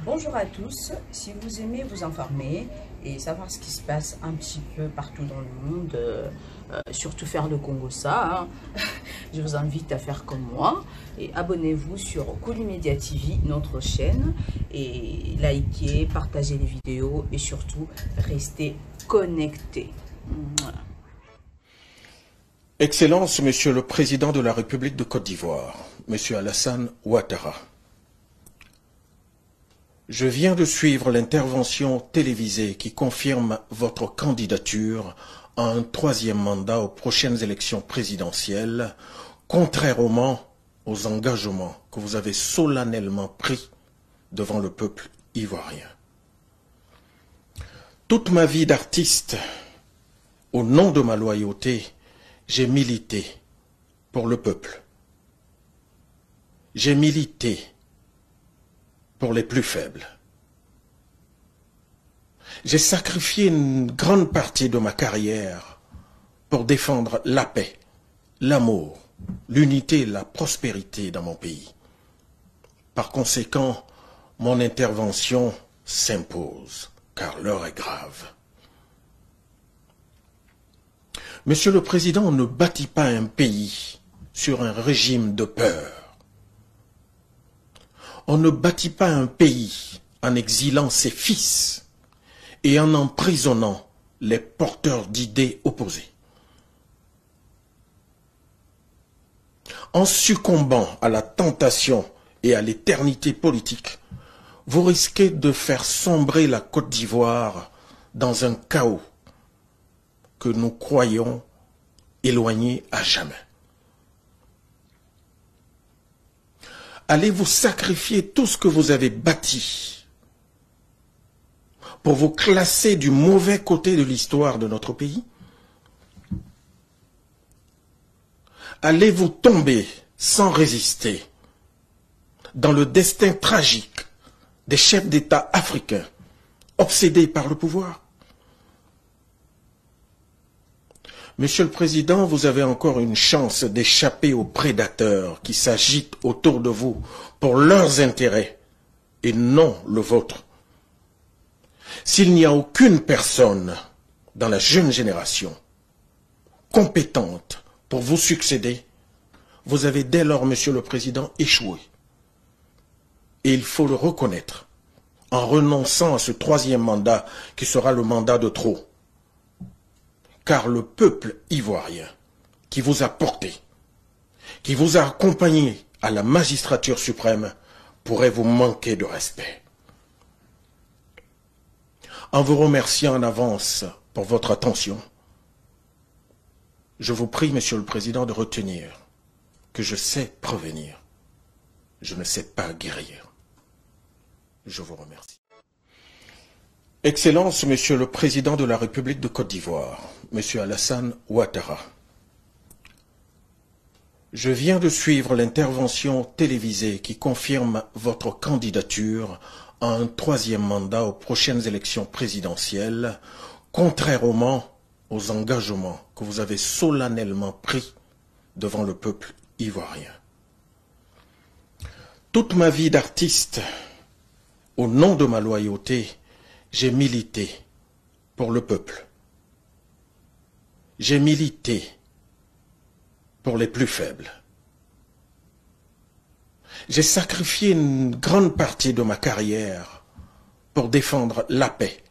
Bonjour à tous, si vous aimez vous informer et savoir ce qui se passe un petit peu partout dans le monde, surtout faire le Congo ça, hein, je vous invite à faire comme moi et abonnez-vous sur Koulimedia TV, notre chaîne, et likez, partagez les vidéos et surtout restez connectés. Voilà. Excellence, Monsieur le Président de la République de Côte d'Ivoire, Monsieur Alassane Ouattara. Je viens de suivre l'intervention télévisée qui confirme votre candidature à un troisième mandat aux prochaines élections présidentielles, contrairement aux engagements que vous avez solennellement pris devant le peuple ivoirien. Toute ma vie d'artiste, au nom de ma loyauté, j'ai milité pour le peuple. J'ai milité pour les plus faibles. J'ai sacrifié une grande partie de ma carrière pour défendre la paix, l'amour, l'unité et la prospérité dans mon pays. Par conséquent, mon intervention s'impose, car l'heure est grave. Monsieur le Président, on ne bâtit pas un pays sur un régime de peur. On ne bâtit pas un pays en exilant ses fils et en emprisonnant les porteurs d'idées opposées. En succombant à la tentation et à l'éternité politique, vous risquez de faire sombrer la Côte d'Ivoire dans un chaos que nous croyons éloigné à jamais. Allez-vous sacrifier tout ce que vous avez bâti pour vous classer du mauvais côté de l'histoire de notre pays? Allez-vous tomber sans résister dans le destin tragique des chefs d'État africains obsédés par le pouvoir? Monsieur le Président, vous avez encore une chance d'échapper aux prédateurs qui s'agitent autour de vous pour leurs intérêts et non le vôtre. S'il n'y a aucune personne dans la jeune génération compétente pour vous succéder, vous avez dès lors, Monsieur le Président, échoué. Et il faut le reconnaître en renonçant à ce troisième mandat qui sera le mandat de trop. Car le peuple ivoirien qui vous a porté, qui vous a accompagné à la magistrature suprême, pourrait vous manquer de respect. En vous remerciant en avance pour votre attention, je vous prie, Monsieur le Président, de retenir que je sais prévenir, je ne sais pas guérir. Je vous remercie. Excellence, Monsieur le Président de la République de Côte d'Ivoire, Monsieur Alassane Ouattara. Je viens de suivre l'intervention télévisée qui confirme votre candidature à un troisième mandat aux prochaines élections présidentielles, contrairement aux engagements que vous avez solennellement pris devant le peuple ivoirien. Toute ma vie d'artiste, au nom de ma loyauté, j'ai milité pour le peuple. J'ai milité pour les plus faibles. J'ai sacrifié une grande partie de ma carrière pour défendre la paix,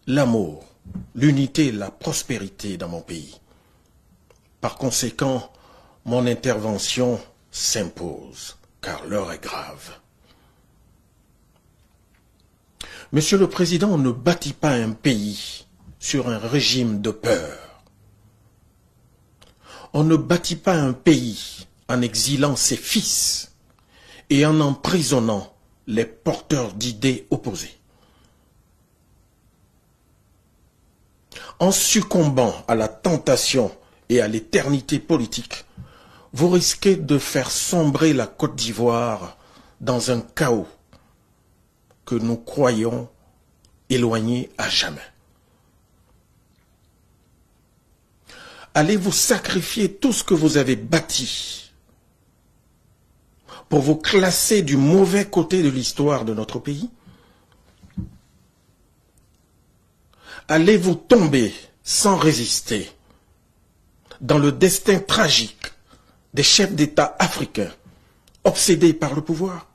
l'amour, l'unité et la prospérité dans mon pays. Par conséquent, mon intervention s'impose, car l'heure est grave. Monsieur le Président, on ne bâtit pas un pays sur un régime de peur. On ne bâtit pas un pays en exilant ses fils et en emprisonnant les porteurs d'idées opposées. En succombant à la tentation et à l'éternité politique, vous risquez de faire sombrer la Côte d'Ivoire dans un chaos que nous croyons éloigné à jamais. Allez-vous sacrifier tout ce que vous avez bâti pour vous classer du mauvais côté de l'histoire de notre pays? Allez-vous tomber sans résister dans le destin tragique des chefs d'État africains obsédés par le pouvoir?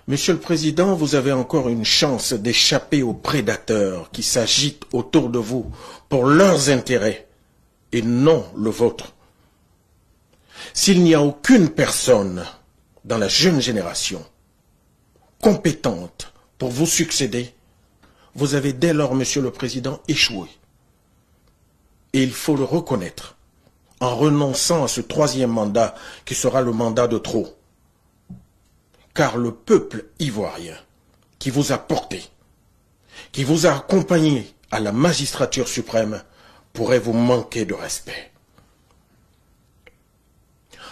Monsieur le Président, vous avez encore une chance d'échapper aux prédateurs qui s'agitent autour de vous pour leurs intérêts et non le vôtre. S'il n'y a aucune personne dans la jeune génération compétente pour vous succéder, vous avez dès lors, Monsieur le Président, échoué. Et il faut le reconnaître en renonçant à ce troisième mandat qui sera le mandat de trop. Car le peuple ivoirien qui vous a porté, qui vous a accompagné à la magistrature suprême, pourrait vous manquer de respect.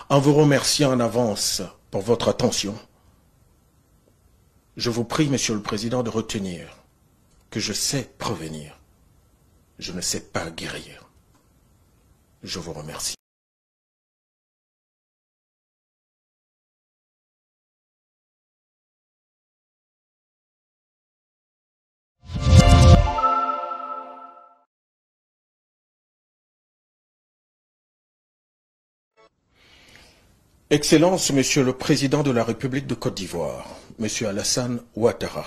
En vous remerciant en avance pour votre attention, je vous prie, Monsieur le Président, de retenir que je sais prévenir, je ne sais pas guérir. Je vous remercie. Excellence, Monsieur le Président de la République de Côte d'Ivoire, Monsieur Alassane Ouattara.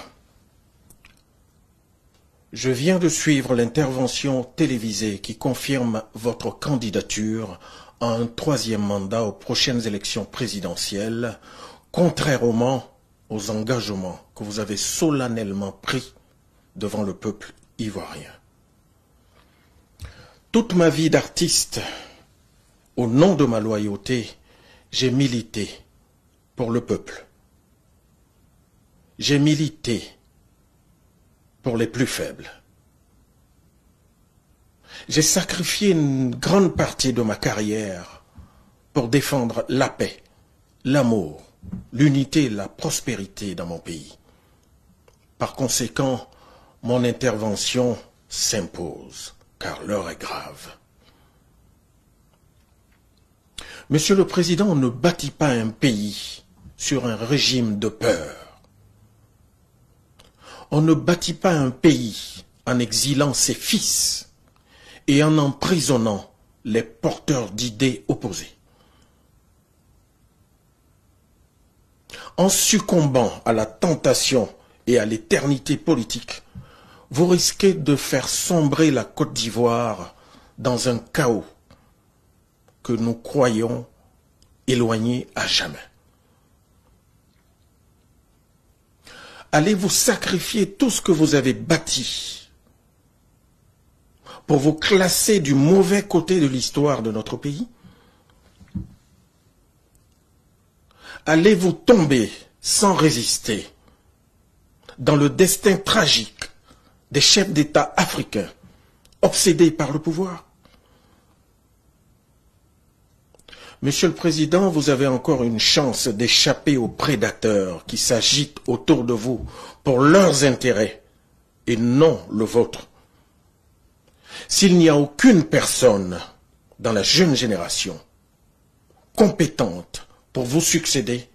Je viens de suivre l'intervention télévisée qui confirme votre candidature à un troisième mandat aux prochaines élections présidentielles, contrairement aux engagements que vous avez solennellement pris devant le peuple ivoirien. Toute ma vie d'artiste, au nom de ma loyauté, j'ai milité pour le peuple. J'ai milité pour les plus faibles. J'ai sacrifié une grande partie de ma carrière pour défendre la paix, l'amour, l'unité et la prospérité dans mon pays. Par conséquent, mon intervention s'impose, car l'heure est grave. Monsieur le Président, on ne bâtit pas un pays sur un régime de peur. On ne bâtit pas un pays en exilant ses fils et en emprisonnant les porteurs d'idées opposées. En succombant à la tentation et à l'éternité politique, vous risquez de faire sombrer la Côte d'Ivoire dans un chaos que nous croyons éloigné à jamais. Allez-vous sacrifier tout ce que vous avez bâti pour vous classer du mauvais côté de l'histoire de notre pays? Allez-vous tomber sans résister dans le destin tragique des chefs d'État africains obsédés par le pouvoir? Monsieur le Président, vous avez encore une chance d'échapper aux prédateurs qui s'agitent autour de vous pour leurs intérêts et non le vôtre. S'il n'y a aucune personne dans la jeune génération compétente pour vous succéder,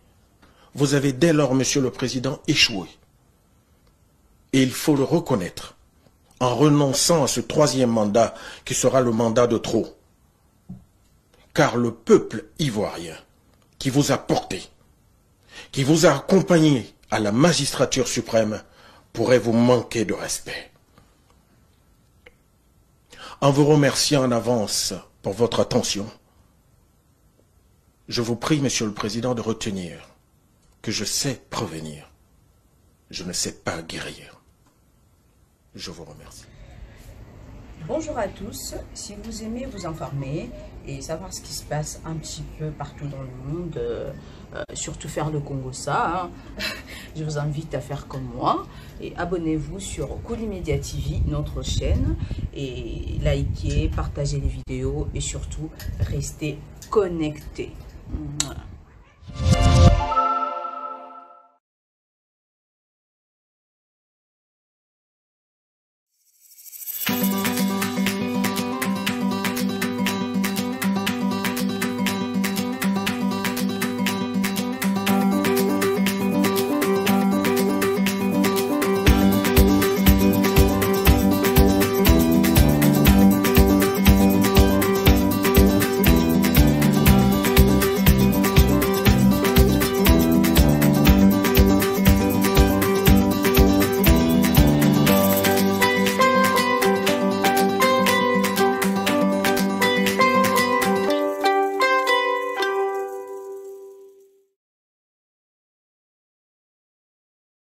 vous avez dès lors, Monsieur le Président, échoué. Et il faut le reconnaître en renonçant à ce troisième mandat qui sera le mandat de trop. Car le peuple ivoirien qui vous a porté, qui vous a accompagné à la magistrature suprême, pourrait vous manquer de respect. En vous remerciant en avance pour votre attention, je vous prie, Monsieur le Président, de retenir que je sais prévenir, je ne sais pas guérir. Je vous remercie. Bonjour à tous, si vous aimez vous informer et savoir ce qui se passe un petit peu partout dans le monde, surtout faire le Congo ça, je vous invite à faire comme moi et abonnez-vous sur Kolimedia TV, notre chaîne, et likez, partagez les vidéos et surtout restez connectés. Voilà.